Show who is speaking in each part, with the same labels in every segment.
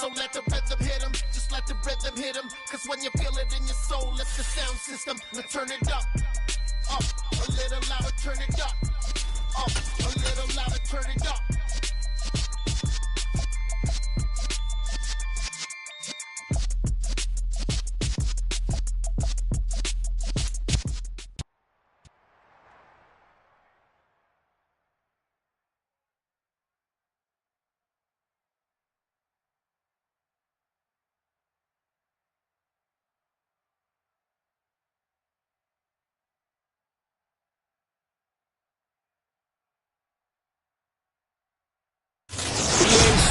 Speaker 1: So let the rhythm hit him, just let the rhythm hit him. Cause when you feel it in your soul, it's the sound system. Now turn it up, a little louder, turn it up, a little louder, turn it up.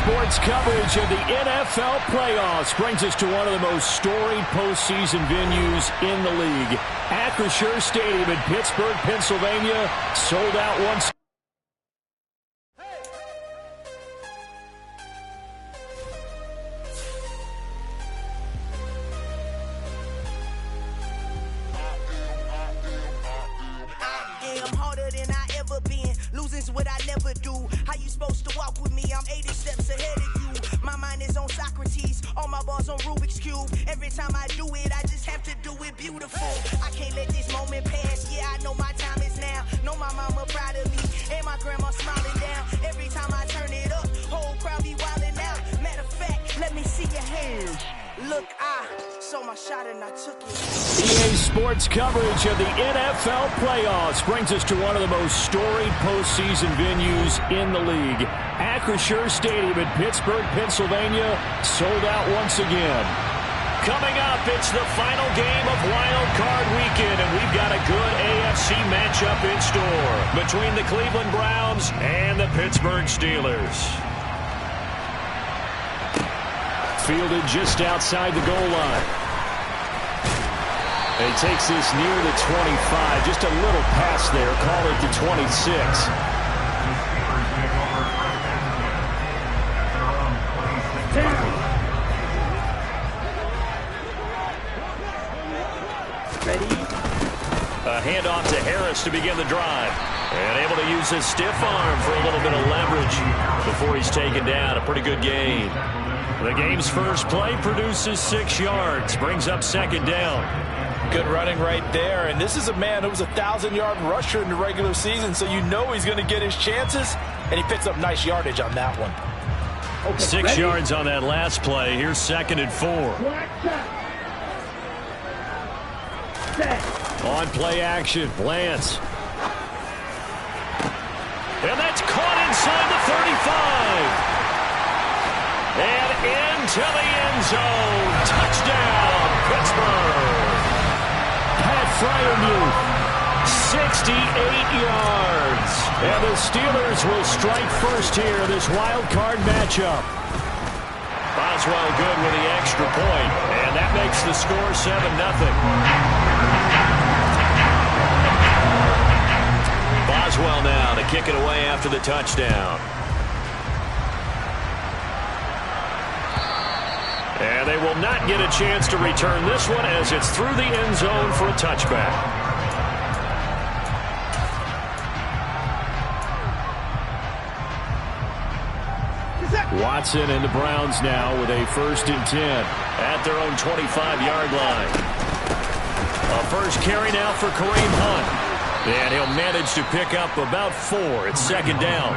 Speaker 2: Sports coverage of the NFL playoffs brings us to one of the most storied postseason venues in the league. Acrisure Stadium in Pittsburgh, Pennsylvania, sold out once.
Speaker 3: I'm harder than I ever been. Losing's what I never do. How you supposed to walk with me? I'm 80 steps ahead of you. My mind is on Socrates. All my bars on Rubik's Cube. Every time I do it, I just have to do it beautiful. I can't let this moment pass. Yeah, I know my time is now. Know my mama proud of me. And my grandma smiling down. Every time I turn it up, whole crowd be wilding out. Matter of fact, let me see your hands. Look, I saw my shot and I took it.
Speaker 2: EA Sports coverage of the NFL playoffs brings us to one of the most storied postseason venues in the league. Acrisure Stadium in Pittsburgh, Pennsylvania, sold out once again. Coming up, it's the final game of Wild Card Weekend, and we've got a good AFC matchup in store between the Cleveland Browns and the Pittsburgh Steelers. Fielded just outside the goal line. He takes this near the 25. Just a little pass there. Call it the 26.
Speaker 3: Ready?
Speaker 2: A handoff to Harris to begin the drive. And able to use his stiff arm for a little bit of leverage before he's taken down. A pretty good gain. The game's first play produces 6 yards. Brings up second down.
Speaker 4: Good running right there. And this is a man who was a 1,000-yard rusher in the regular season, so you know he's going to get his chances. And he picks up nice yardage on that one.
Speaker 2: Okay, 6 yards on that last play. Here's 2nd and 4. On play action, Lance. And that's caught inside the 35. And into the end zone. Touchdown, Pittsburgh. Pat Freiermuth, 68 yards. And the Steelers will strike first here, this wild card matchup. Boswell good with the extra point, and that makes the score 7-0. Boswell now to kick it away after the touchdown. And they will not get a chance to return this one as it's through the end zone for a touchback. Watson and the Browns now with a 1st and 10 at their own 25-yard line. A first carry now for Kareem Hunt. And he'll manage to pick up about 4. It's 2nd down.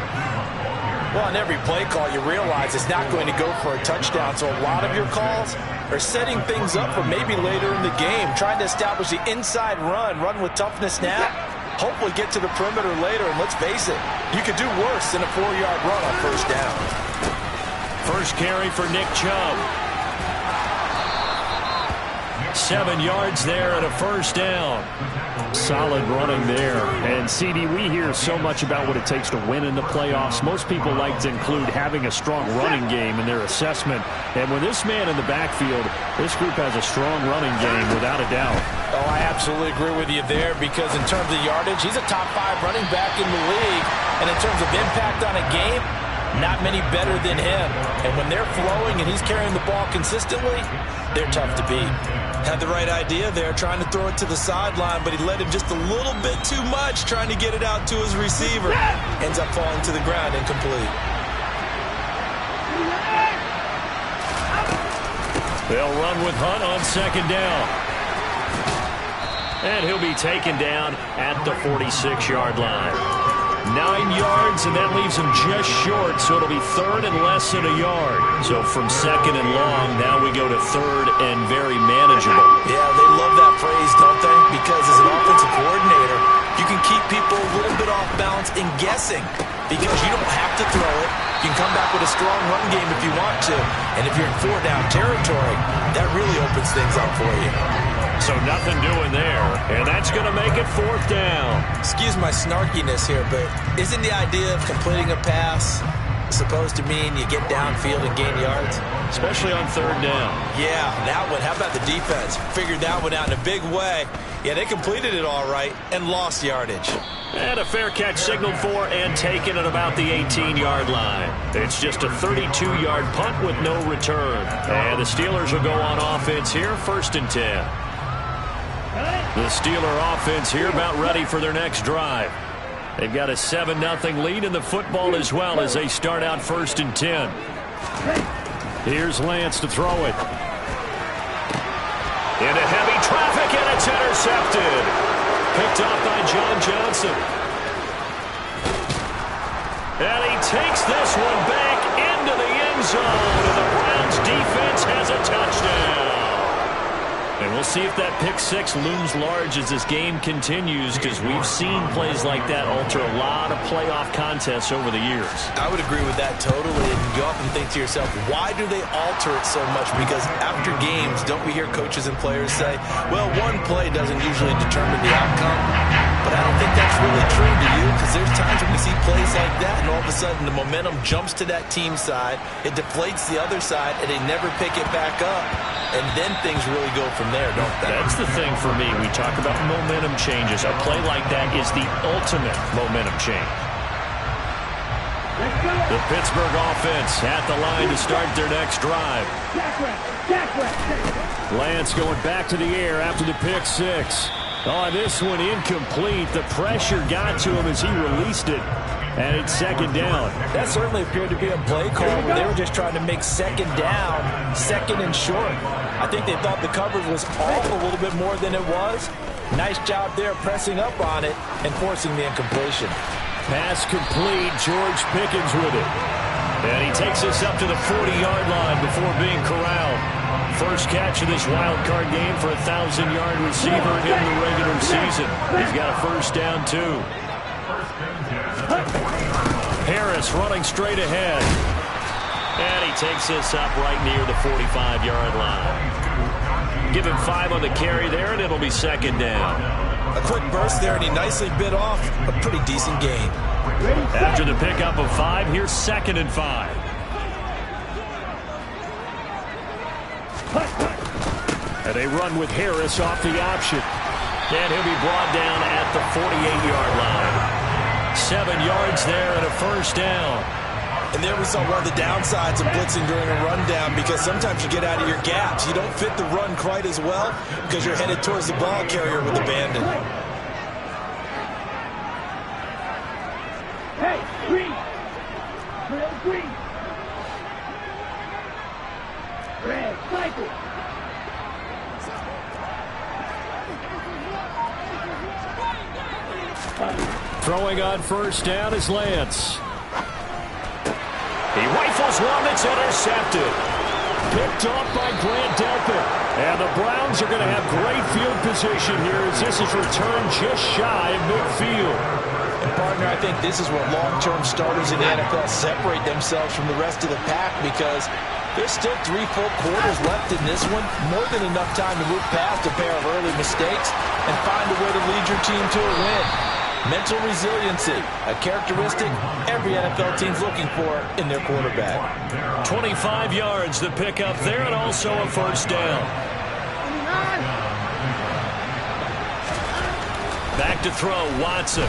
Speaker 4: Well, on every play call, you realize it's not going to go for a touchdown. So a lot of your calls are setting things up for maybe later in the game, trying to establish the inside run with toughness now. Hopefully get to the perimeter later, and let's face it, you could do worse than a 4-yard run on 1st down.
Speaker 2: First carry for Nick Chubb. 7 yards there and a 1st down. Solid running there. And, CD, we hear so much about what it takes to win in the playoffs. Most people like to include having a strong running game in their assessment. And with this man in the backfield, this group has a strong running game without a doubt.
Speaker 4: Oh, I absolutely agree with you there because in terms of yardage, he's a top 5 running back in the league. And in terms of impact on a game, not many better than him. And when they're flowing and he's carrying the ball consistently, they're tough to beat.
Speaker 5: Had the right idea there, trying to throw it to the sideline, but he led him just a little bit too much, trying to get it out to his receiver. Ends up falling to the ground incomplete.
Speaker 2: They'll run with Hunt on second down. And he'll be taken down at the 46-yard line. 9 yards, and that leaves him just short, so it'll be third and less than a yard. So from second and long, now we go to third and very manageable.
Speaker 5: Yeah, they love that phrase, don't they? Because as an offensive coordinator, you can keep people a little bit off balance in guessing because you don't have to throw it. You can come back with a strong run game if you want to. And if you're in 4-down territory, that really opens things up for you.
Speaker 2: So nothing doing there, and that's going to make it fourth down.
Speaker 5: Excuse my snarkiness here, but isn't the idea of completing a pass supposed to mean you get downfield and gain yards?
Speaker 2: Especially on third down.
Speaker 5: Yeah, that one. How about the defense? Figured that one out in a big way. Yeah, they completed it all right and lost yardage.
Speaker 2: And a fair catch signaled for and taken at about the 18-yard line. It's just a 32-yard punt with no return. And the Steelers will go on offense here, 1st and 10. The Steeler offense here about ready for their next drive. They've got a 7-0 lead in the football as well as they start out 1st and 10. Here's Lance to throw it. Into heavy traffic, and it's intercepted. Picked off by John Johnson. And he takes this one back into the end zone, and the Browns defense has a touchdown. And we'll see if that pick six looms large as this game continues, because we've seen plays like that alter a lot of playoff contests over the years.
Speaker 5: I would agree with that totally. And you often think to yourself, why do they alter it so much? Because after games, don't we hear coaches and players say, well, one play doesn't usually determine the outcome. But I don't think that's really true to you, because there's times when we see plays like that, and all of a sudden the momentum jumps to that team side, it deflates the other side, and they never pick it back up. And then things really go from there, don't they?
Speaker 2: That's the thing for me. We talk about momentum changes. A play like that is the ultimate momentum change. The Pittsburgh offense at the line to start their next drive. Lance going back to the air after the pick six. Oh, this one incomplete. The pressure got to him as he released it. And it's second down.
Speaker 5: That certainly appeared to be a play call where they were just trying to make second down, second and short. I think they thought the coverage was off a little bit more than it was. Nice job there pressing up on it and forcing the incompletion.
Speaker 2: Pass complete. George Pickens with it. And he takes us up to the 40-yard line before being corralled. First catch of this wild card game for a 1,000-yard receiver in the regular season. He's got a first down, too. Harris running straight ahead. And he takes this up right near the 45-yard line. Give him 5 on the carry there, and it'll be second down.
Speaker 5: A quick burst there, and he nicely bit off a pretty decent gain.
Speaker 2: After the pickup of 5, here's 2nd and 5. And they run with Harris off the option. And he'll be brought down at the 48-yard line. 7 yards there and a first down.
Speaker 5: And there we saw one of the downsides of blitzing during a rundown, because sometimes you get out of your gaps. You don't fit the run quite as well because you're headed towards the ball carrier with abandon.
Speaker 6: Hey, green! Green! Red, cycle!
Speaker 2: Throwing on first down is Lance. He rifles one that's intercepted. Picked off by Grant Delpit. And the Browns are going to have great field position here as this is returned just shy of midfield.
Speaker 5: And partner, I think this is where long-term starters in the NFL separate themselves from the rest of the pack, because there's still 3 full quarters left in this one. More than enough time to move past a pair of early mistakes and find a way to lead your team to a win. Mental resiliency, a characteristic every NFL team's looking for in their quarterback.
Speaker 2: 25 yards the pickup there, and also a first down. Back to throw, Watson.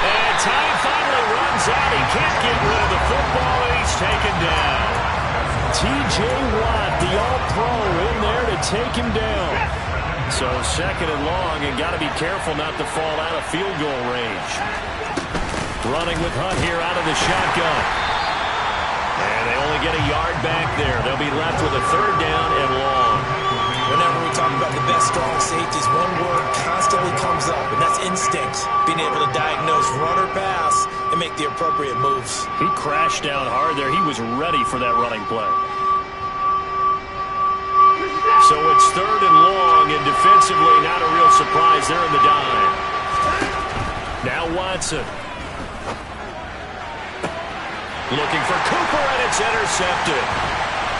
Speaker 2: And time finally runs out. He can't get rid of the football, and he's taken down. T.J. Watt, the All-Pro, in there to take him down. So second and long, and got to be careful not to fall out of field goal range. Running with Hunt here out of the shotgun. And And they only get a yard back there. They'll be left with a 3rd down and long.
Speaker 5: Whenever we talk about the best strong safeties, one word constantly comes up, and that's instinct. Being able to diagnose run or pass and make the appropriate moves.
Speaker 2: He crashed down hard there. He was ready for that running play. So it's 3rd and long, and defensively not a real surprise there in the dime. Now Watson. Looking for Cooper, and it's intercepted.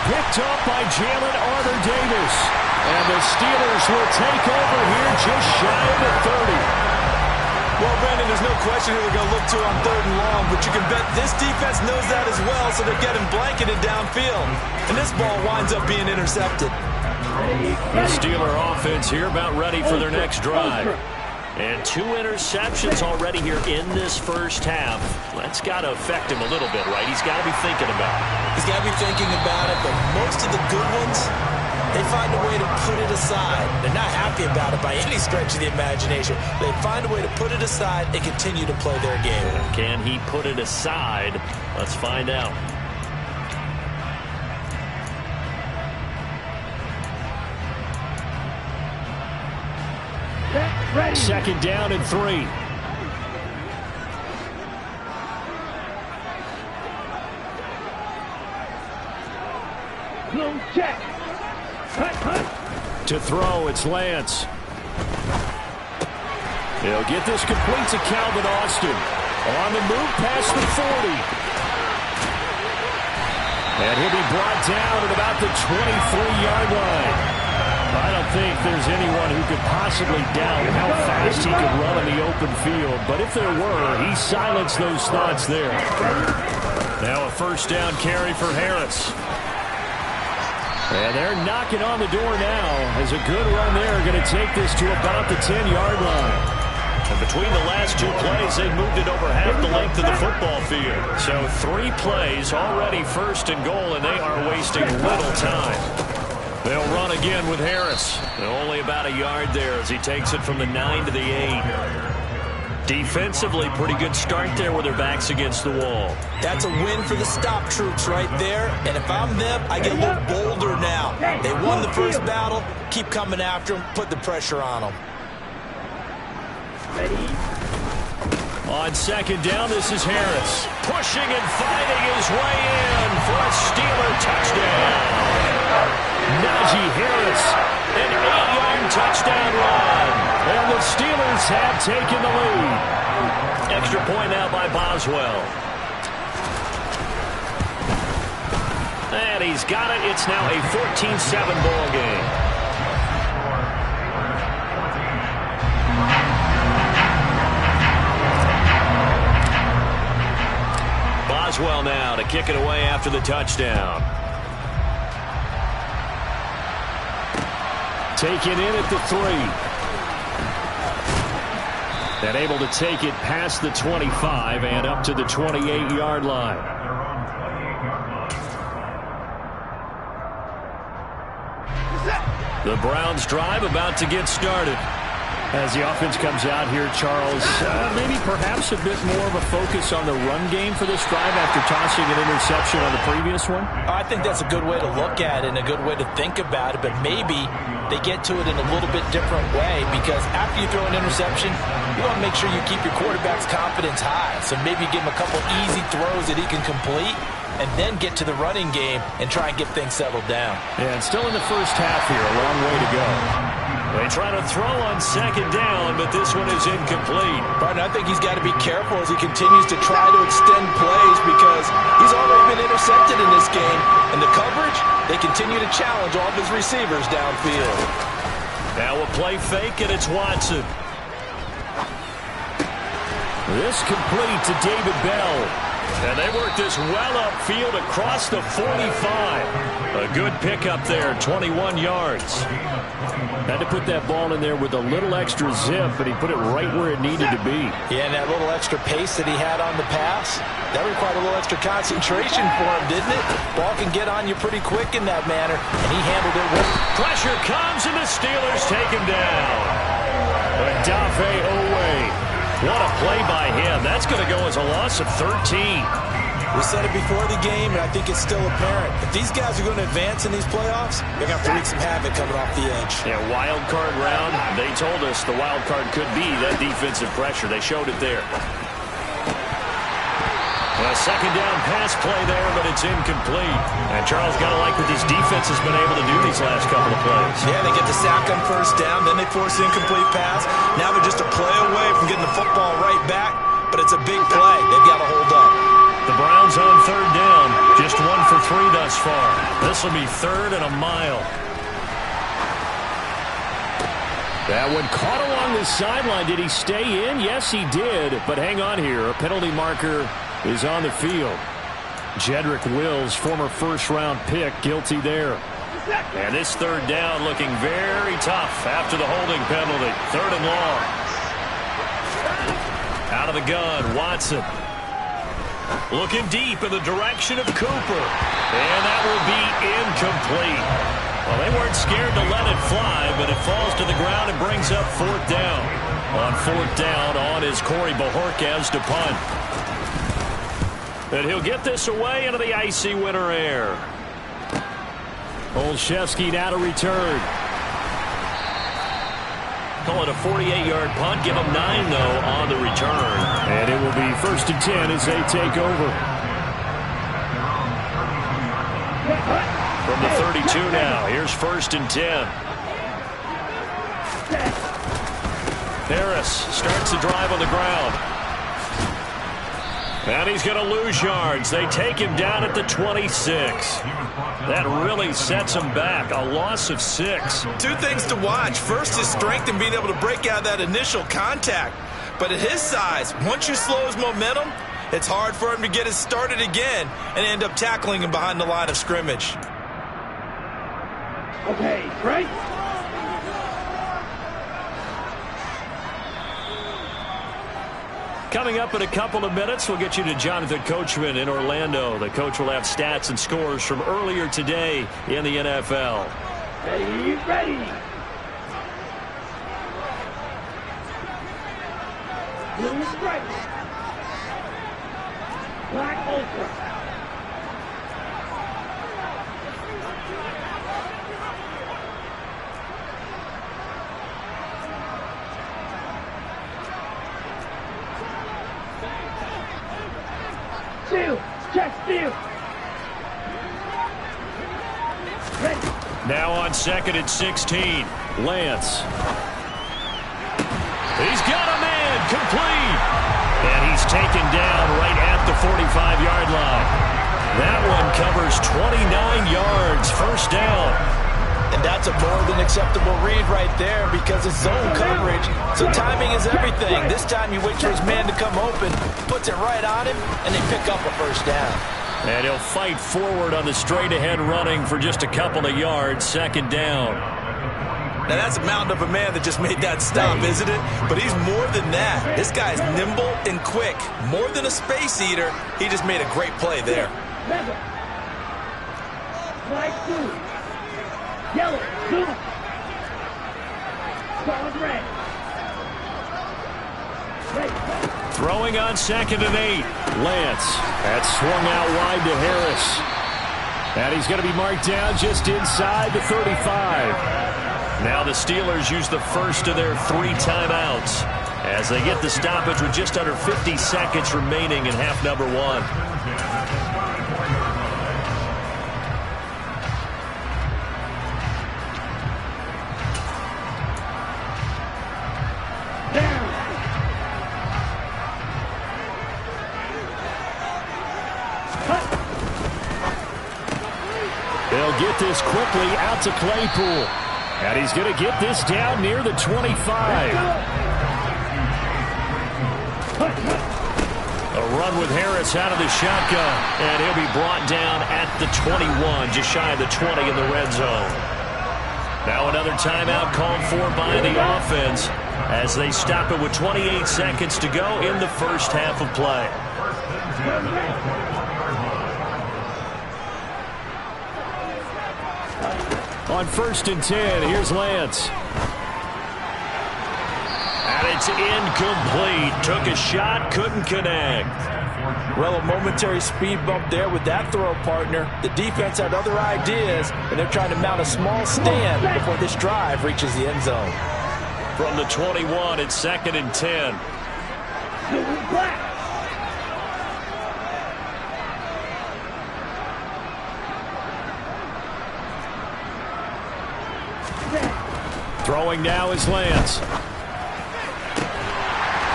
Speaker 2: Picked up by Jalen Armour-Davis. And the Steelers will take over here just shy of the 30.
Speaker 5: Well, Brandon, there's no question who they're going to look to on 3rd and long, but you can bet this defense knows that as well, so they're getting blanketed downfield. And this ball winds up being intercepted.
Speaker 2: The Steeler offense here about ready for their next drive. And 2 interceptions already here in this first half. That's got to affect him a little bit, right? He's got to be thinking about it.
Speaker 5: He's got to be thinking about it, but most of the good ones, they find a way to put it aside. They're not happy about it by any stretch of the imagination. They find a way to put it aside and continue to play their game.
Speaker 2: Can he put it aside? Let's find out.
Speaker 6: Ready.
Speaker 2: 2nd down and 3.
Speaker 6: Close check. Hunt.
Speaker 2: To throw, it's Lance. He'll get this complete to Calvin Austin. On the move past the 40. And he'll be brought down at about the 23-yard line. I don't think there's anyone who could possibly doubt how fast he could run in the open field. But if there were, he silenced those thoughts there. Now a 1st down carry for Harris. And they're knocking on the door now as a good run there. Going to take this to about the 10-yard line. And between the last 2 plays, they moved it over half the length of the football field. So 3 plays, already 1st and goal, and they are wasting little time. They'll run again with Harris. Only about a yard there as he takes it from the 9 to the 8. Defensively, pretty good start there with their backs against the wall.
Speaker 5: That's a win for the stop troops right there. And if I'm them, I get a little bolder now. They won the first battle. Keep coming after them. Put the pressure on them.
Speaker 6: Ready.
Speaker 2: On 2nd down, this is Harris. Pushing and fighting his way in for a Steeler touchdown. Najee Harris, an 8-yard touchdown run. And the Steelers have taken the lead. Extra point now by Boswell. And he's got it. It's now a 14-7 ball game. Boswell now to kick it away after the touchdown. Taken in at the 3. And able to take it past the 25 and up to the 28-yard line. The Browns drive about to get started. As the offense comes out here, Charles, maybe perhaps a bit more of a focus on the run game for this drive after tossing an interception on the previous one?
Speaker 5: I think that's a good way to look at it and a good way to think about it, but maybe they get to it in a little bit different way because after you throw an interception, you want to make sure you keep your quarterback's confidence high. So maybe give him a couple easy throws that he can complete and then get to the running game and try and get things settled down.
Speaker 2: Yeah, and still in the first half here, a long way to go. They try to throw on 2nd down, but this one is incomplete.
Speaker 5: But I think he's got to be careful as he continues to try to extend plays because he's already been intercepted in this game. And the coverage, they continue to challenge all of his receivers downfield.
Speaker 2: Now a play fake, and it's Watson. This complete to David Bell. And they work this well upfield across the 45. A good pickup there, 21 yards. Had to put that ball in there with a little extra zip, but he put it right where it needed to be.
Speaker 5: Yeah, and that little extra pace that he had on the pass, that required a little extra concentration for him, didn't it? Ball can get on you pretty quick in that manner, and he handled it well.
Speaker 2: Pressure comes, and the Steelers take him down. Odafe Oweh. What a play by him. That's going to go as a loss of 13.
Speaker 5: We said it before the game, and I think it's still apparent. If these guys are going to advance in these playoffs, they're going to have to wreak some havoc coming off the edge.
Speaker 2: Yeah, wild card round. They told us the wild card could be that defensive pressure. They showed it there. A second down pass play there, but it's incomplete. And Charles got to like what this defense has been able to do these last couple of plays.
Speaker 5: Yeah, they get the sack on first down, then they force the incomplete pass. Now they're just a play away from getting the football right back, but it's a big play. They've got to hold up.
Speaker 2: The Browns on third down. Just 1 for 3 thus far. This will be third and a mile. That one caught along the sideline. Did he stay in? Yes, he did. But hang on here. A penalty marker is on the field. Jedrick Wills, former first-round pick, guilty there. And this third down looking very tough after the holding penalty. Third and long. Out of the gun, Watson. Looking deep in the direction of Cooper. And that will be incomplete. Well, they weren't scared to let it fly, but it falls to the ground and brings up fourth down. On fourth down, on is Corey Bojorquez to punt. And he'll get this away into the icy winter air. Olszewski now to return. Call it a 48-yard punt. Give him 9, though, on the return. And it will be 1st and 10 as they take over. From the 32 now. Here's 1st and 10. Harris starts the drive on the ground. And he's going to lose yards. They take him down at the 26. That really sets him back. A loss of 6.
Speaker 5: 2 things to watch. First, his strength and being able to break out of that initial contact. But at his size, once you slow his momentum, it's hard for him to get it started again and end up tackling him behind the line of scrimmage.
Speaker 6: Okay, right?
Speaker 2: Coming up in a couple of minutes, we'll get you to Jonathan Coachman in Orlando. The coach will have stats and scores from earlier today in the NFL.
Speaker 6: Ready, ready. Blue stripes. Black ultra. Check field.
Speaker 2: Now on 2nd and 16, Lance. He's got a man, complete. And he's taken down right at the 45-yard line. That one covers 29 yards, 1st down.
Speaker 5: And that's a more than acceptable read right there because it's zone coverage. So timing is everything. This time he waits for his man to come open, puts it right on him, and they pick up a 1st down.
Speaker 2: And he'll fight forward on the straight-ahead running for just a couple of yards, 2nd down.
Speaker 5: Now that's a mountain of a man that just made that stop, isn't it? But he's more than that. This guy's nimble and quick. More than a space eater, he just made a great play there.
Speaker 6: Black blue. Yellow, blue. Solid red.
Speaker 2: Throwing on 2nd and 8. Lance. That's swung out wide to Harris. And he's going to be marked down just inside the 35. Now the Steelers use the first of their 3 timeouts as they get the stoppage with just under 50 seconds remaining in half number 1. They'll get this quickly out to Claypool. And he's going to get this down near the 25. A run with Harris out of the shotgun. And he'll be brought down at the 21, just shy of the 20 in the red zone. Now another timeout called for by the offense as they stop it with 28 seconds to go in the first half of play. On 1st and 10, here's Lance. And it's incomplete. Took a shot, couldn't connect.
Speaker 4: Well, a momentary speed bump there with that throw, partner. The defense had other ideas, and they're trying to mount a small stand before this drive reaches the end zone.
Speaker 2: From the 21, it's 2nd and 10. Throwing now is Lance.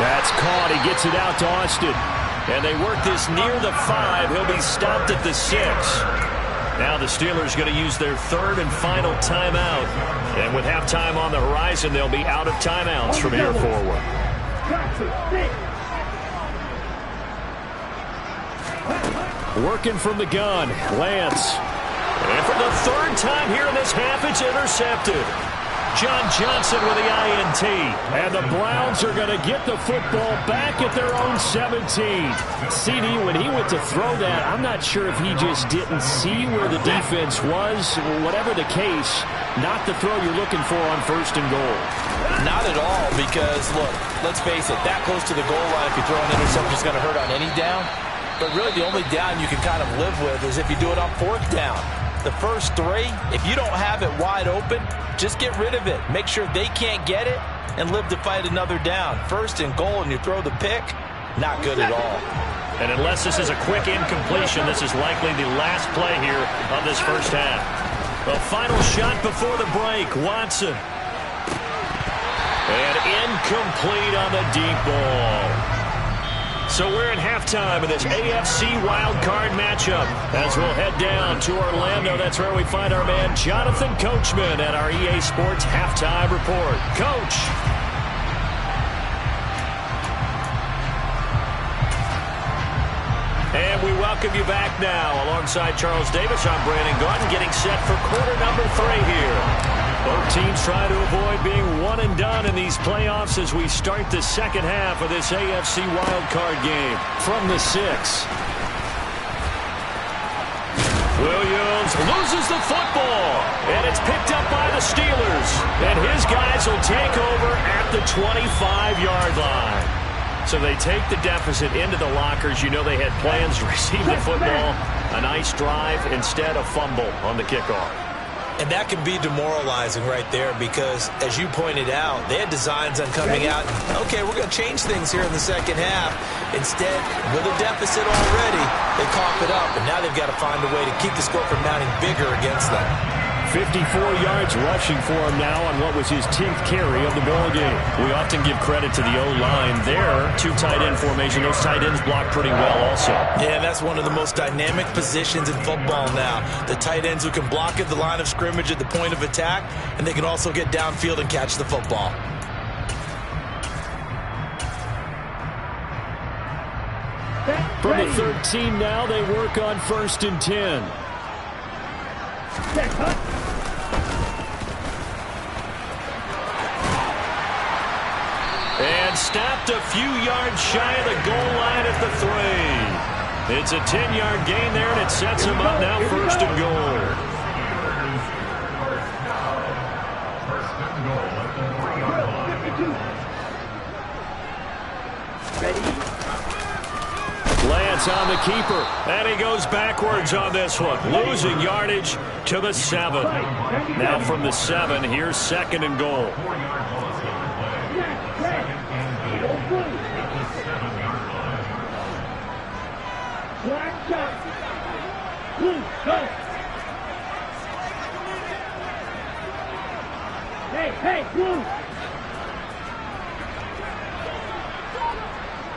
Speaker 2: That's caught. He gets it out to Austin. And they work this near the 5. He'll be stopped at the 6. Now the Steelers going to use their 3rd and final timeout. And with halftime on the horizon, they'll be out of timeouts from here forward. Working from the gun, Lance. And for the 3rd time here in this half, it's intercepted. John Johnson with the INT. And the Browns are going to get the football back at their own 17. CD, when he went to throw that, I'm not sure if he just didn't see where the defense was. Whatever the case, not the throw you're looking for on 1st and goal.
Speaker 4: Not at all, because, look, let's face it, that close to the goal line, if you throw an interception, it's going to hurt on any down. But really, the only down you can kind of live with is if you do it on 4th down. The first 3, if you don't have it wide open, just get rid of it. Make sure they can't get it and live to fight another down. 1st and goal, and you throw the pick, not good at all.
Speaker 2: And unless this is a quick incompletion, this is likely the last play here of this first half. The final shot before the break, Watson. And incomplete on the deep ball. So we're at halftime in this AFC wildcard matchup as we'll head down to Orlando. That's where we find our man Jonathan Coachman at our EA Sports Halftime Report. Coach. And we welcome you back now. Alongside Charles Davis, I'm Brandon Gaudin, getting set for quarter number 3 here. Both teams trying to avoid being one and done in these playoffs as we start the second half of this AFC wildcard game. From the 6. Williams loses the football, and it's picked up by the Steelers. And his guys will take over at the 25-yard line. So they take the deficit into the lockers. You know they had plans to receive the football. A nice drive, instead a fumble on the kickoff.
Speaker 4: And that can be demoralizing right there because, as you pointed out, they had designs on coming out. Okay, we're going to change things here in the second half. Instead, with a deficit already, they cough it up. And now they've got to find a way to keep the score from mounting bigger against them.
Speaker 2: 54 yards rushing for him now on what was his 10th carry of the ball game. We often give credit to the O-line there. 2 tight end formation. Those tight ends block pretty well also.
Speaker 4: Yeah, that's one of the most dynamic positions in football now. The tight ends who can block at the line of scrimmage at the point of attack, and they can also get downfield and catch the football.
Speaker 2: From the 13 now, they work on 1st and 10. And stopped a few yards shy of the goal line at the 3. It's a 10-yard gain there, and it sets him up now 1st and goal. Lance on the keeper, and he goes backwards on this one, losing yardage to the 7. Now from the 7, here's 2nd and goal.
Speaker 6: Hey, blue!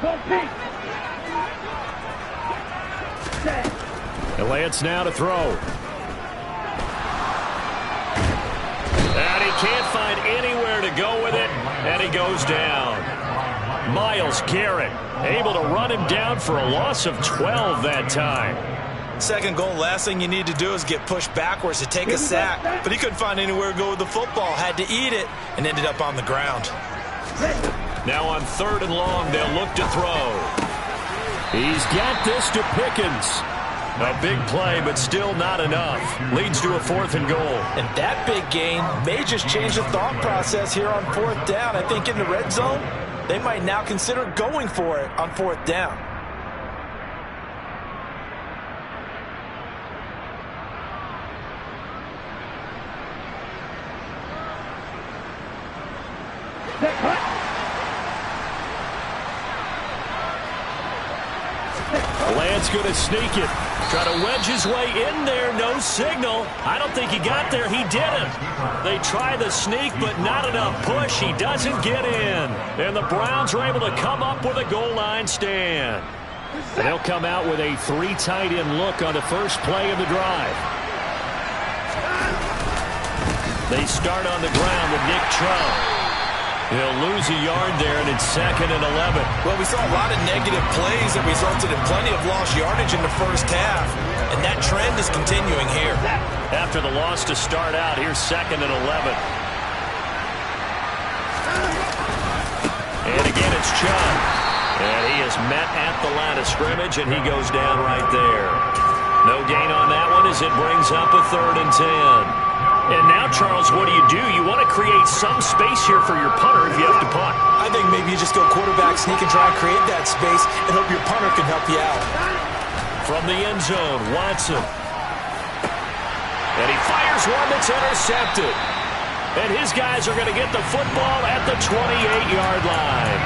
Speaker 6: Go pink!
Speaker 2: And Lance now to throw. And he can't find anywhere to go with it, and he goes down. Myles Garrett able to run him down for a loss of 12 that time.
Speaker 4: 2nd goal, last thing you need to do is get pushed backwards to take a sack. But he couldn't find anywhere to go with the football, had to eat it, and ended up on the ground.
Speaker 2: Now on 3rd and long, they'll look to throw. He's got this to Pickens. A big play, but still not enough. Leads to a 4th and goal.
Speaker 4: And that big gain may just change the thought process here on 4th down. I think in the red zone, they might now consider going for it on 4th down.
Speaker 6: Set, cut.
Speaker 2: Lance going to sneak it. Try to wedge his way in there. No signal. I don't think he got there. He didn't. They try the sneak, but not enough push. He doesn't get in. And the Browns are able to come up with a goal line stand. And they'll come out with a 3 tight end look on the first play of the drive. They start on the ground with Nick Chubb. He'll lose a yard there, and it's 2nd and 11.
Speaker 4: Well, we saw a lot of negative plays that resulted in plenty of lost yardage in the first half, and that trend is continuing here.
Speaker 2: After the loss to start out, here's 2nd and 11. And again, it's Chubb. And he is met at the line of scrimmage, and he goes down right there. No gain on that one as it brings up a 3rd and 10. And now, Charles, what do? You want to create some space here for your punter if you have to punt.
Speaker 4: I think maybe you just go quarterback sneak and try and create that space and hope your punter can help you out.
Speaker 2: From the end zone, Watson. And he fires one that's intercepted. And his guys are going to get the football at the 28-yard line.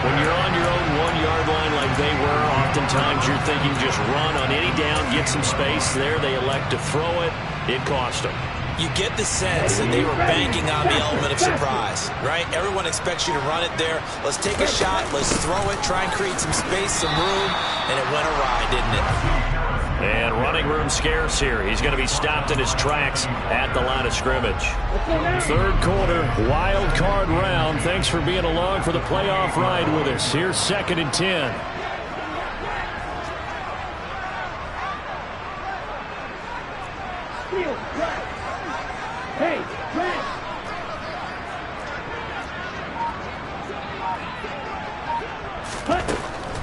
Speaker 2: When you're on your own 1-yard line like they were, oftentimes you're thinking just run on any down, get some space there. They elect to throw it. It cost them.
Speaker 4: You get the sense that they were banking on the element of surprise, right? Everyone expects you to run it there. Let's take a shot. Let's throw it. Try and create some space, some room. And it went awry, didn't it?
Speaker 2: And running room scarce here. He's going to be stopped in his tracks at the line of scrimmage. 3rd quarter, wild card round. Thanks for being along for the playoff ride with us. Here's 2nd and 10.
Speaker 6: Steal, drive. Hey, drive. Cut.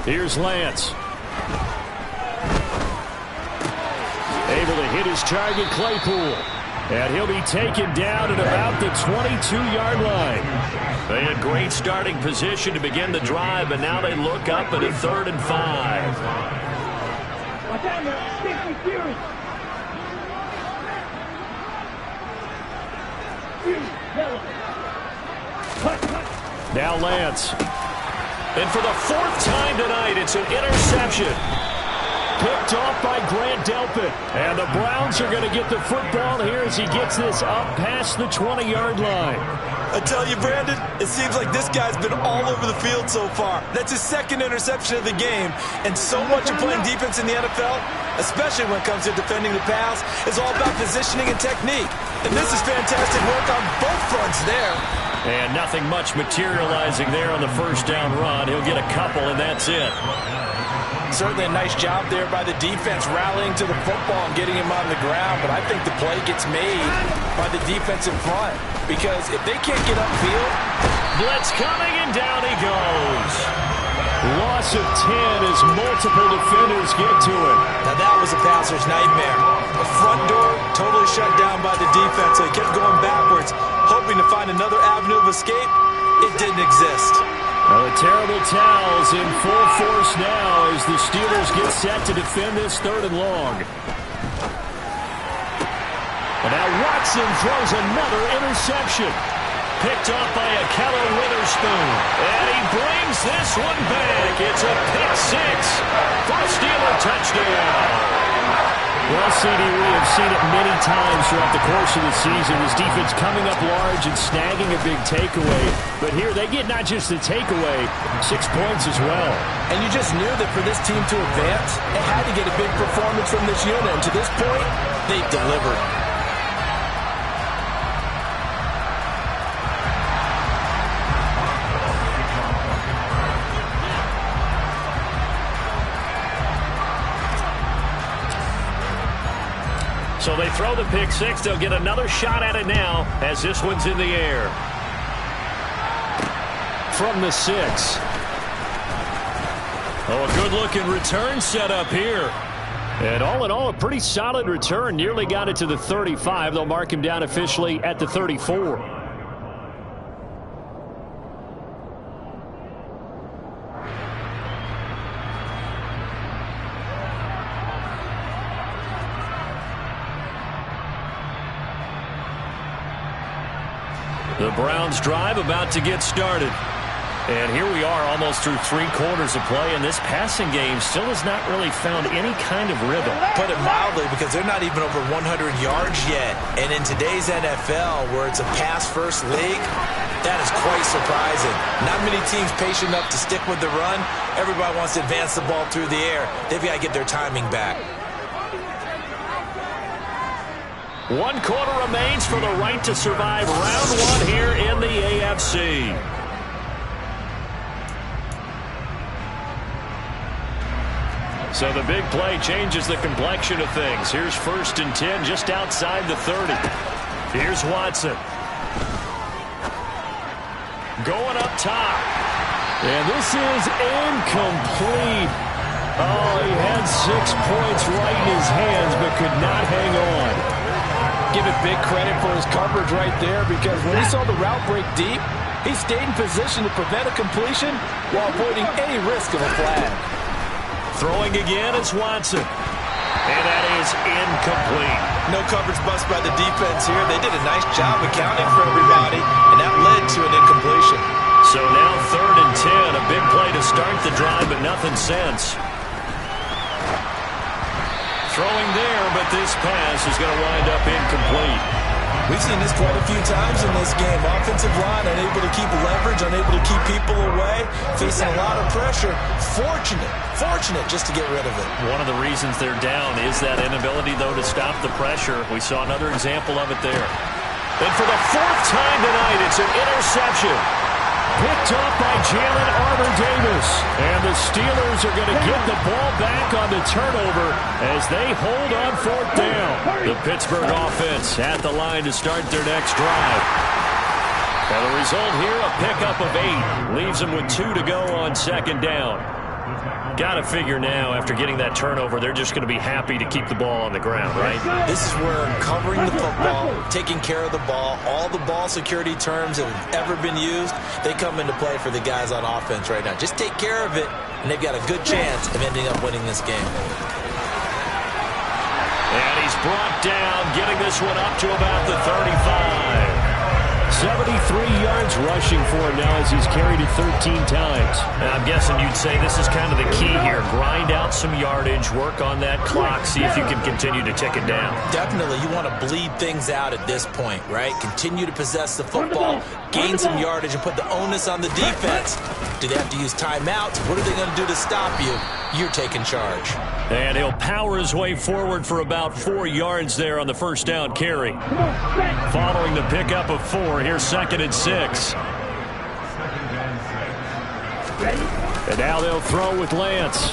Speaker 2: Here's Lance. Able to hit his target, Claypool. And he'll be taken down at about the 22-yard line. They had great starting position to begin the drive, but now they look up at a 3rd and 5.
Speaker 6: Watch out now. Stick with Fury. Fury, yellow. Cut, cut.
Speaker 2: Now Lance. And for the 4th time tonight, it's an interception. Picked off by Grant Delpit. And the Browns are going to get the football here as he gets this up past the 20-yard line.
Speaker 4: I tell you, Brandon, it seems like this guy's been all over the field so far. That's his 2nd interception of the game. And so much of playing defense in the NFL, especially when it comes to defending the pass, is all about positioning and technique. And this is fantastic work on both fronts there.
Speaker 2: And nothing much materializing there on the first down run. He'll get a couple, and that's it.
Speaker 4: Certainly a nice job there by the defense rallying to the football and getting him on the ground, but I think the play gets made by the defense in front because if they can't get upfield...
Speaker 2: Blitz coming, and down he goes. Loss of 10 as multiple defenders get to him.
Speaker 4: Now that was a passer's nightmare. The front door totally shut down by the defense, so he kept going backwards, hoping to find another avenue of escape. It didn't exist.
Speaker 2: Well, the terrible towels in full force now as the Steelers get set to defend this 3rd and long. And now Watson throws another interception. Picked off by Ahkello Witherspoon. And he brings this one back. It's a pick 6 for a Steeler touchdown. Well, CD, we have seen it many times throughout the course of the season. This defense coming up large and snagging a big takeaway. But here they get not just the takeaway, 6 points as well.
Speaker 4: And you just knew that for this team to advance, it had to get a big performance from this unit. And to this point, they've delivered.
Speaker 2: So they throw the pick 6. They'll get another shot at it now as this one's in the air. From the 6. Oh, a good-looking return set up here. And all in all, a pretty solid return. Nearly got it to the 35. They'll mark him down officially at the 34. The Browns drive about to get started. And here we are almost through 3 quarters of play, and this passing game still has not really found any kind of rhythm.
Speaker 5: Put it mildly, because they're not even over 100 yards yet. And in today's NFL, where it's a pass-first league, that is quite surprising. Not many teams patient enough to stick with the run. Everybody wants to advance the ball through the air. They've got to get their timing back.
Speaker 2: 1 quarter remains for the right to survive round 1 here in the AFC. So the big play changes the complexion of things. Here's 1st and 10 just outside the 30. Here's Watson. Going up top. And this is incomplete. Oh, he had 6 points right in his hands but could not hang on.
Speaker 4: Give it big credit for his coverage right there, because when he saw the route break deep, he stayed in position to prevent a completion while avoiding any risk of a flag.
Speaker 2: Throwing again is Watson. And that is incomplete.
Speaker 5: No coverage bust by the defense here. They did a nice job accounting for everybody, and that led to an incompletion.
Speaker 2: So now 3rd and 10. A big play to start the drive, but nothing since. Throwing there, but this pass is going to wind up incomplete.
Speaker 5: We've seen this quite a few times in this game. Offensive line unable to keep leverage, unable to keep people away, facing a lot of pressure. Fortunate just to get rid of it.
Speaker 2: One of the reasons they're down is that inability, though, to stop the pressure. We saw another example of it there. And for the 4th time tonight, it's an interception. Picked up by Jalen Armour-Davis. And the Steelers are going to get the ball back on the turnover as they hold on 4th down. The Pittsburgh offense at the line to start their next drive. And the result here, a pickup of 8. Leaves them with 2 to go on 2nd down. Got to figure now, after getting that turnover, they're just going to be happy to keep the ball on the ground, right?
Speaker 5: This is where covering the football, taking care of the ball, all the ball security terms that have ever been used, they come into play for the guys on offense right now. Just take care of it, and they've got a good chance of ending up winning this game.
Speaker 2: And he's brought down, getting this one up to about the 35. 73 yards rushing for him now as he's carried it 13 times. And I'm guessing you'd say this is kind of the key here. Grind out some yardage, work on that clock, see if you can continue to tick it down.
Speaker 5: Definitely. You want to bleed things out at this point, right? Continue to possess the football, gain some yardage, and put the onus on the defense. Do they have to use timeouts? What are they going to do to stop you? You're taking charge.
Speaker 2: And he'll power his way forward for about 4 yards there on the 1st down carry. Following the pickup of 4, here's 2nd and 6. And now they'll throw with Lance.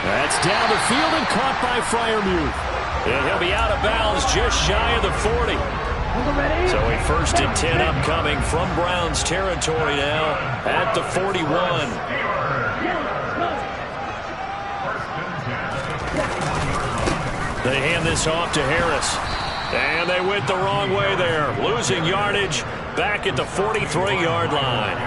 Speaker 2: That's down the field and caught by Freiermuth. And he'll be out of bounds just shy of the 40. So a 1st and 10 upcoming from Browns territory now at the 41. They hand this off to Harris. And they went the wrong way there. Losing yardage back at the 43-yard line.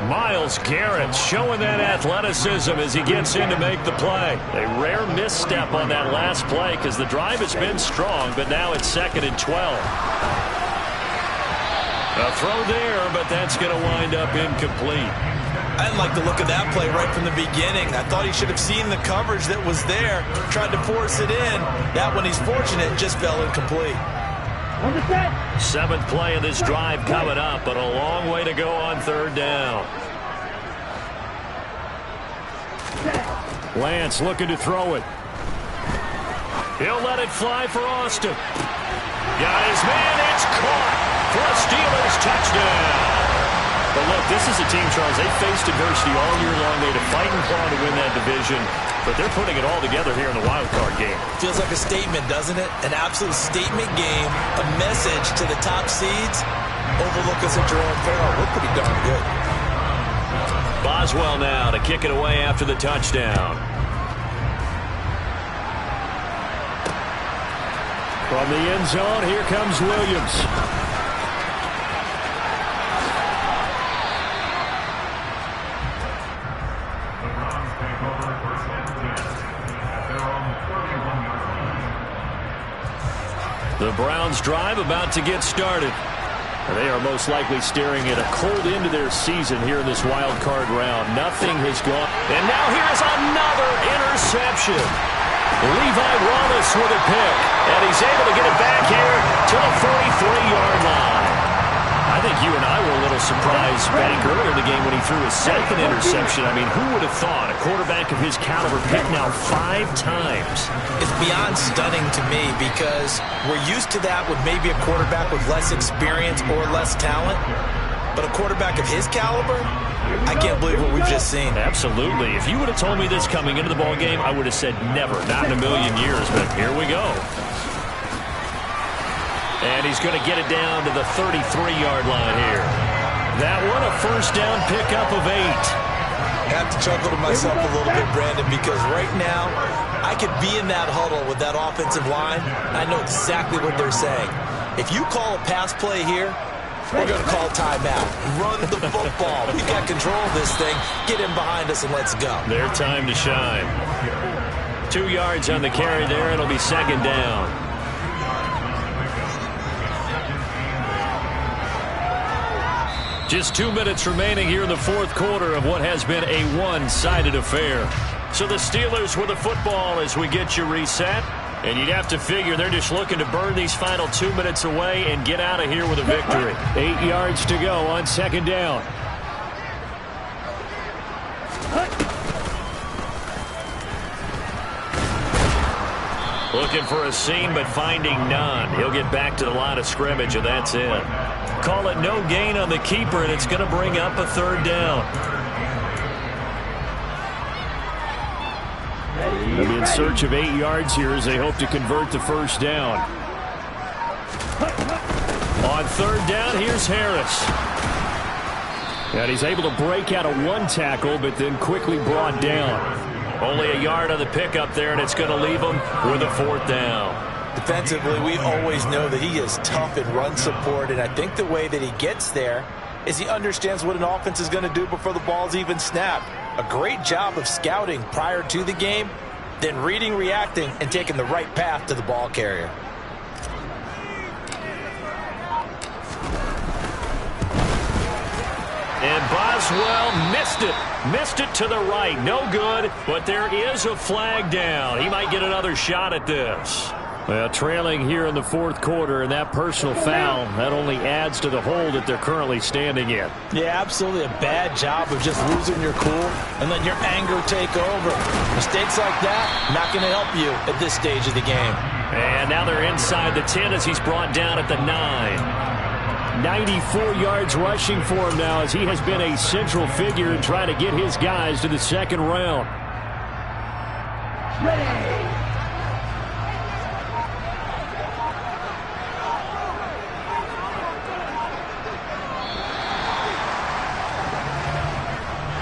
Speaker 2: Myles Garrett showing that athleticism as he gets in to make the play. A rare misstep on that last play because the drive has been strong, but now it's 2nd and 12. A throw there, but that's going to wind up incomplete.
Speaker 5: I didn't like the look of that play right from the beginning. I thought he should have seen the coverage that was there, tried to force it in. That one, he's fortunate, just fell incomplete.
Speaker 2: 7th play of this drive coming up, but a long way to go on 3rd down. Lance looking to throw it. He'll let it fly for Austin. Got his man, it's caught for a Steelers touchdown. But look, this is a team, Charles, they faced adversity all year long. They had to fight and claw to win that division, but they're putting it all together here in the wild card game.
Speaker 5: Feels like a statement, doesn't it? An absolute statement game, a message to the top seeds. Overlook us at Jerome Farrell. We're pretty darn good.
Speaker 2: Boswell now to kick it away after the touchdown. From the end zone, here comes Williams. The Browns drive about to get started. They are most likely staring at a cold end to their season here in this wild card round. Nothing has gone. And now here is another interception. Levi Wallace with a pick. And he's able to get it back here to the 43-yard line. I think you and I were a little surprised back earlier in the game when he threw his second interception. I mean, who would have thought a quarterback of his caliber picked now 5 times?
Speaker 4: It's beyond stunning to me because we're used to that with maybe a quarterback with less experience or less talent. But a quarterback of his caliber, I can't believe what we've just seen.
Speaker 2: Absolutely. If you would have told me this coming into the ball game, I would have said never, not in a million years. But here we go. And he's going to get it down to the 33-yard line here. That one, a first down pickup of 8.
Speaker 4: I have to chuckle to myself a little bit, Brandon, because right now I could be in that huddle with that offensive line. I know exactly what they're saying. If you call a pass play here, we're going to call timeout. Run the football. We've got control of this thing. Get in behind us and let's go.
Speaker 2: Their time to shine. 2 yards on the carry there. It'll be second down. Just 2 minutes remaining here in the fourth quarter of what has been a one-sided affair. So the Steelers with the football as we get you reset. And you'd have to figure they're just looking to burn these final 2 minutes away and get out of here with a victory. 8 yards to go on second down. Looking for a seam, but finding none. He'll get back to the line of scrimmage, and that's it. Call it no gain on the keeper, and it's going to bring up a third down. They'll be in search of 8 yards here as they hope to convert the first down. On third down, here's Harris. And he's able to break out of one tackle, but then quickly brought down. Only a yard on the pickup there, and it's going to leave him with a fourth down.
Speaker 4: Defensively, we always know that he is tough in run support, and I think the way that he gets there is he understands what an offense is going to do before the ball's even snapped. A great job of scouting prior to the game, then reading, reacting, and taking the right path to the ball carrier.
Speaker 2: And Boswell missed it. Missed it to the right. No good, but there is a flag down. He might get another shot at this. Well, trailing here in the fourth quarter, and that personal foul, that only adds to the hole that they're currently standing in.
Speaker 4: Yeah, absolutely a bad job of just losing your cool and letting your anger take over. Mistakes like that, not going to help you at this stage of the game.
Speaker 2: And now they're inside the 10 as he's brought down at the 9. 94 yards rushing for him now as he has been a central figure in trying to get his guys to the second round.
Speaker 6: Ready.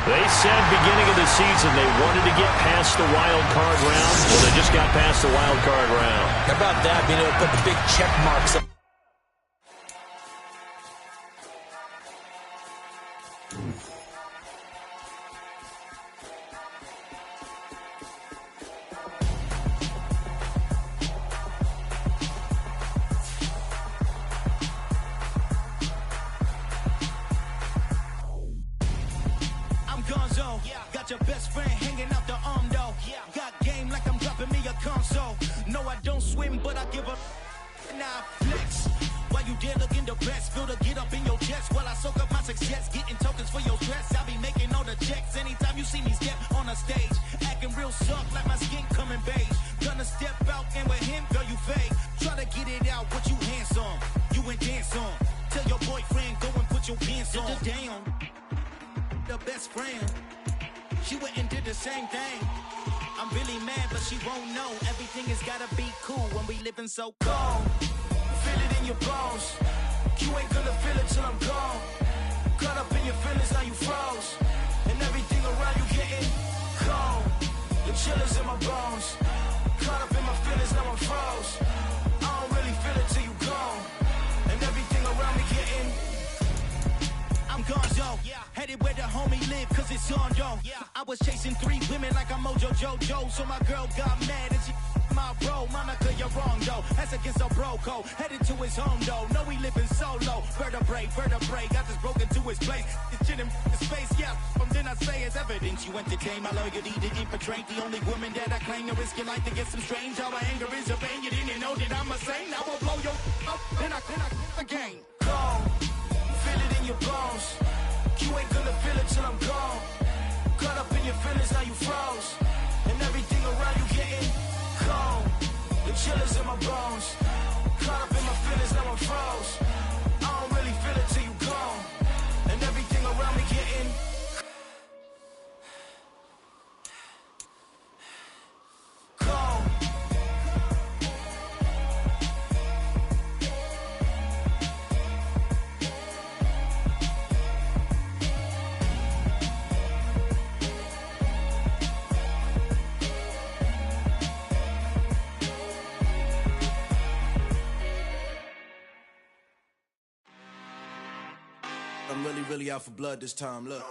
Speaker 2: They said beginning of the season they wanted to get past the wild card round. Well, they just got past the wild card round.
Speaker 4: How about that, being able to put the big check marks up?
Speaker 3: Your best friend hanging out the arm though. Got game like I'm dropping me a console. No, I don't swim, but I give up. Now flex. While you there looking depressed, feel to get up in your chest while I soak up my success. Getting tokens for your stress. I'll be making all the checks anytime you see me step on a stage. Acting real soft like my skin coming beige. Gonna step out and with him, girl, you fake. Try to get it out, what you handsome. You ain't dance on. Tell your boyfriend, go and put your pants on. Down. The best friend. She went and did the same thing. I'm really mad, but she won't know. Everything has gotta be cool when we living so cold. Feel it in your bones. You ain't gonna feel it till I'm gone. Caught up in your feelings, now you froze. And everything around you getting cold. The chillers in my bones. Caught up in my feelings, now I'm froze. I don't really feel it till you gone. And everything around me getting I'm gone, yo. Headed where the homie live, cause it's on, yo. I was chasing 3 women like I'm Mojo Jojo. So my girl got mad and she
Speaker 7: My bro, Monica, you're wrong though. That's against a bro code. Headed to his home though. No, he living solo. Vertebrae, got this broken to his place. It's shit in his face, yeah. From then I say it's evidence. You entertain my loyalty to infiltrate. The only woman that I claim to risk your life to get some strange. How my anger is your pain. You didn't know that I'm a saint. I will blow your up. Then I again. Gone. Feel it in your bones. You ain't gonna feel it till I'm gone. Caught up in your feelings, now you froze. And everything around you getting cold. The chillers in my bones. Caught up in my feelings, now I'm froze. I don't really feel it till you gone. And everything around me getting cold. I'm really out for blood this time, look.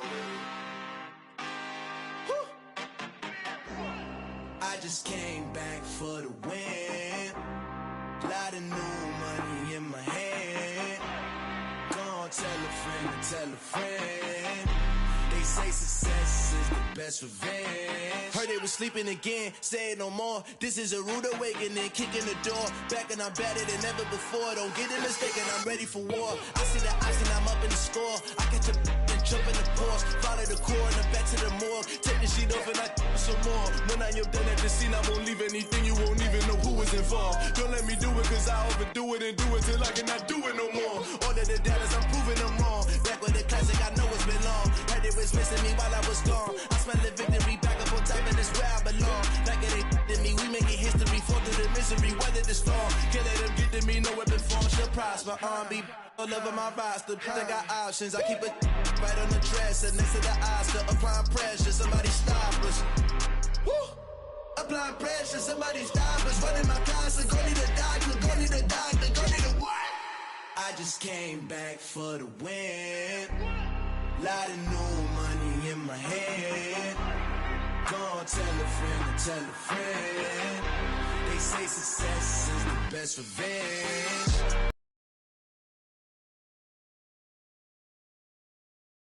Speaker 7: I just came back for the win. Lot of new money in my hand. Gonna tell a friend. They say success is the best revenge. Heard they was sleeping again, say it no more. This is a rude awakening, kicking the door. Back and I'm better than ever before. Don't get it mistaken, I'm ready for war. I see the ice and I'm up in the score. I catch a and jump in the course. Follow the core and I'm back to the morgue. Take the sheet off and I some more. When I am done at the scene, I won't leave anything. You won't even know who was involved. Don't let me do it cause I overdo it and do it till I cannot do it no more. All of the doubters, I'm proving them wrong. Back with the classic, I know it's been long. Heard it was missing me while I was gone. I smell the victory back up on top and it's where I belong. Like it ain't to me, we making history. Fall through the misery, weather the storm. Can't let them get to me, no weapon form should prosper. Be all over my roster, I got options. I keep it right on the dresser next to the Oscar. Applying pressure, somebody stop us. Woo! Applying pressure, somebody stop us. Running my concert, go need a doctor, go need a doctor, go need a what? I just came back for the win. Lot of new money in my hand. Gonna tell a friend. They say success is the best revenge.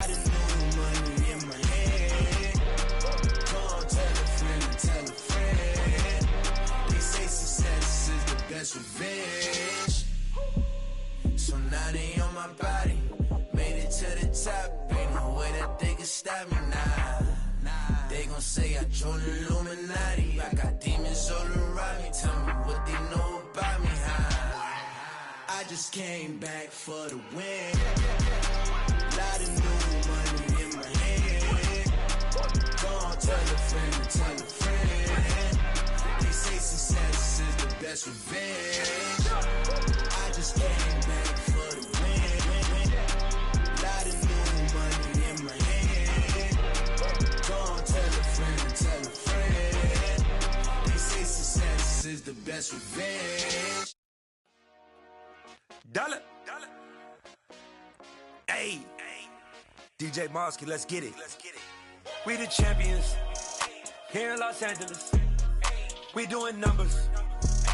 Speaker 7: Lot of new money in my hand. Gonna tell a friend. They say success is the best revenge. So now they on my body. Made it to the top. Ain't no way that they can stop me now. They gon' say I joined the Illuminati. I got demons all around me. Tell me what they know about me, huh? I just came back for the win. Lot of new money in my hand. Gonna tell a friend. They say success is the best revenge. I just came back for the win. Lot of new money in my hand. Gonna tell a friend. They say success is the best revenge.
Speaker 8: Dollar. Hey. DJ Mosky, let's get it. We the champions here in Los Angeles. We doing numbers.